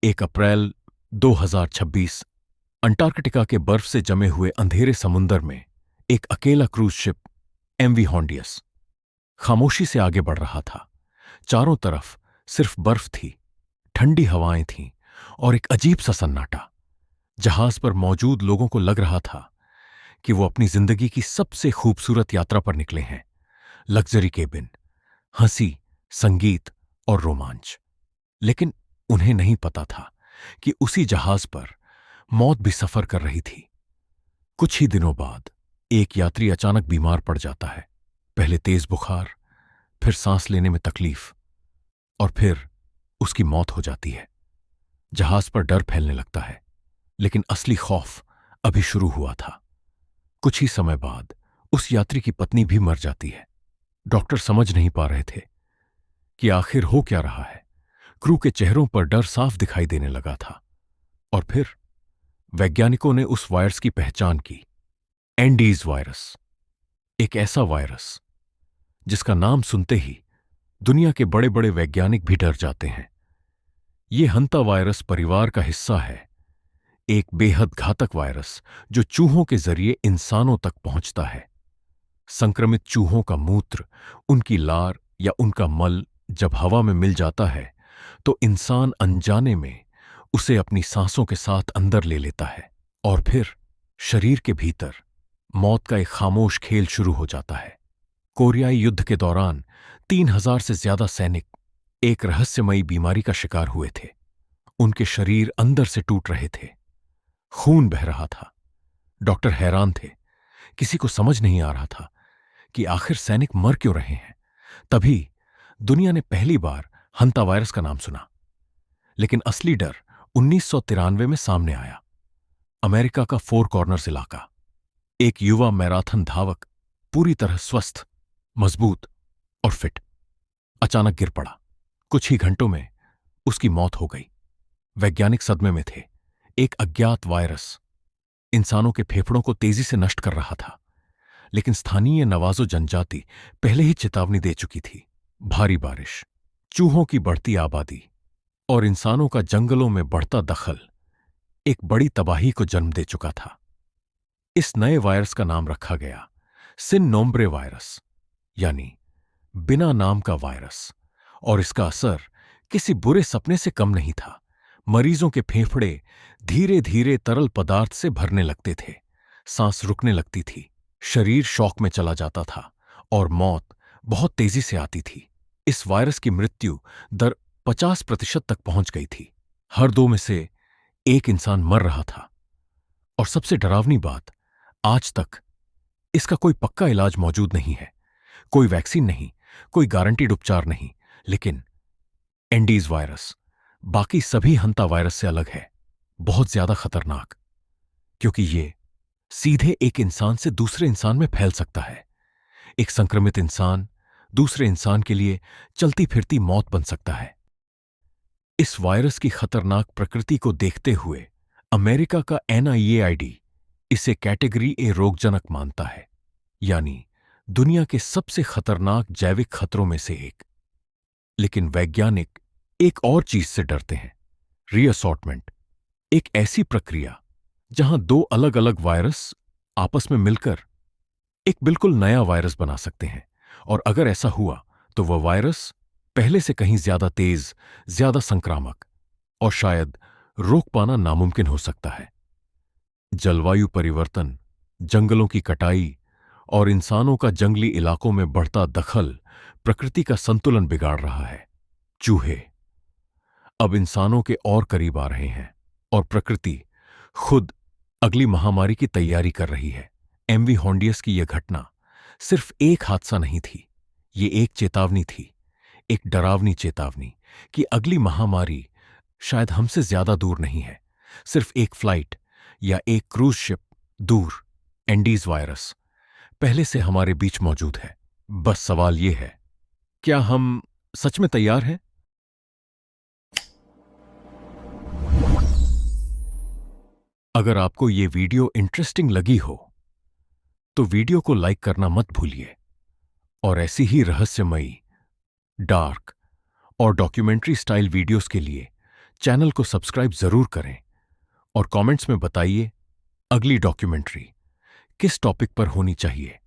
1 अप्रैल 2026 Antarctica के बर्फ से जमे हुए अंधेरे समुंदर में एक अकेला क्रूज शिप एमवी हॉन्डियस खामोशी से आगे बढ़ रहा था। चारों तरफ सिर्फ बर्फ थी, ठंडी हवाएं थीं और एक अजीब सा सन्नाटा। जहाज पर मौजूद लोगों को लग रहा था कि वो अपनी जिंदगी की सबसे खूबसूरत यात्रा पर निकले हैं। लग्जरी केबिन, हंसी, संगीत और रोमांच। लेकिन उन्हें नहीं पता था कि उसी जहाज पर मौत भी सफर कर रही थी। कुछ ही दिनों बाद एक यात्री अचानक बीमार पड़ जाता है। पहले तेज बुखार, फिर सांस लेने में तकलीफ और फिर उसकी मौत हो जाती है। जहाज पर डर फैलने लगता है, लेकिन असली खौफ अभी शुरू हुआ था। कुछ ही समय बाद उस यात्री की पत्नी भी मर जाती है। डॉक्टर समझ नहीं पा रहे थे कि आखिर हो क्या रहा है। क्रू के चेहरों पर डर साफ दिखाई देने लगा था। और फिर वैज्ञानिकों ने उस वायरस की पहचान की, एंडीज वायरस। एक ऐसा वायरस जिसका नाम सुनते ही दुनिया के बड़े बड़े वैज्ञानिक भी डर जाते हैं। यह हंता वायरस परिवार का हिस्सा है, एक बेहद घातक वायरस जो चूहों के जरिए इंसानों तक पहुंचता है। संक्रमित चूहों का मूत्र, उनकी लार या उनका मल जब हवा में मिल जाता है तो इंसान अनजाने में उसे अपनी सांसों के साथ अंदर ले लेता है और फिर शरीर के भीतर मौत का एक खामोश खेल शुरू हो जाता है। कोरियाई युद्ध के दौरान 3000 से ज्यादा सैनिक एक रहस्यमयी बीमारी का शिकार हुए थे। उनके शरीर अंदर से टूट रहे थे, खून बह रहा था। डॉक्टर हैरान थे, किसी को समझ नहीं आ रहा था कि आखिर सैनिक मर क्यों रहे हैं। तभी दुनिया ने पहली बार हंता वायरस का नाम सुना। लेकिन असली डर 1993 में सामने आया। अमेरिका का फोर कॉर्नर्स इलाका। एक युवा मैराथन धावक, पूरी तरह स्वस्थ, मजबूत और फिट, अचानक गिर पड़ा। कुछ ही घंटों में उसकी मौत हो गई। वैज्ञानिक सदमे में थे। एक अज्ञात वायरस इंसानों के फेफड़ों को तेजी से नष्ट कर रहा था। लेकिन स्थानीय नवाजो जनजाति पहले ही चेतावनी दे चुकी थी। भारी बारिश, चूहों की बढ़ती आबादी और इंसानों का जंगलों में बढ़ता दखल एक बड़ी तबाही को जन्म दे चुका था। इस नए वायरस का नाम रखा गया सिन नोम्ब्रे वायरस, यानी बिना नाम का वायरस। और इसका असर किसी बुरे सपने से कम नहीं था। मरीजों के फेफड़े धीरे धीरे तरल पदार्थ से भरने लगते थे, सांस रुकने लगती थी, शरीर शॉक में चला जाता था और मौत बहुत तेजी से आती थी। इस वायरस की मृत्यु दर 50% तक पहुंच गई थी। हर 2 में से 1 इंसान मर रहा था। और सबसे डरावनी बात, आज तक इसका कोई पक्का इलाज मौजूद नहीं है। कोई वैक्सीन नहीं, कोई गारंटीड उपचार नहीं। लेकिन एंडीज वायरस बाकी सभी हंता वायरस से अलग है, बहुत ज्यादा खतरनाक, क्योंकि ये सीधे एक इंसान से दूसरे इंसान में फैल सकता है। एक संक्रमित इंसान दूसरे इंसान के लिए चलती फिरती मौत बन सकता है। इस वायरस की खतरनाक प्रकृति को देखते हुए अमेरिका का NIAID इसे कैटेगरी ए रोगजनक मानता है, यानी दुनिया के सबसे खतरनाक जैविक खतरों में से एक। लेकिन वैज्ञानिक एक और चीज से डरते हैं, रीअसॉर्टमेंट। एक ऐसी प्रक्रिया जहां 2 अलग अलग वायरस आपस में मिलकर एक बिल्कुल नया वायरस बना सकते हैं। और अगर ऐसा हुआ तो वह वायरस पहले से कहीं ज्यादा तेज, ज्यादा संक्रामक और शायद रोक पाना नामुमकिन हो सकता है। जलवायु परिवर्तन, जंगलों की कटाई और इंसानों का जंगली इलाकों में बढ़ता दखल प्रकृति का संतुलन बिगाड़ रहा है। चूहे अब इंसानों के और करीब आ रहे हैं और प्रकृति खुद अगली महामारी की तैयारी कर रही है। एमवी हॉन्डियस की यह घटना सिर्फ एक हादसा नहीं थी, ये एक चेतावनी थी, एक डरावनी चेतावनी कि अगली महामारी शायद हमसे ज्यादा दूर नहीं है। सिर्फ एक फ्लाइट या एक क्रूज शिप दूर। एंडीज वायरस पहले से हमारे बीच मौजूद है। बस सवाल यह है, क्या हम सच में तैयार हैं? अगर आपको ये वीडियो इंटरेस्टिंग लगी हो तो वीडियो को लाइक करना मत भूलिए और ऐसी ही रहस्यमयी, डार्क और डॉक्यूमेंट्री स्टाइल वीडियोस के लिए चैनल को सब्सक्राइब जरूर करें और कमेंट्स में बताइए अगली डॉक्यूमेंट्री किस टॉपिक पर होनी चाहिए।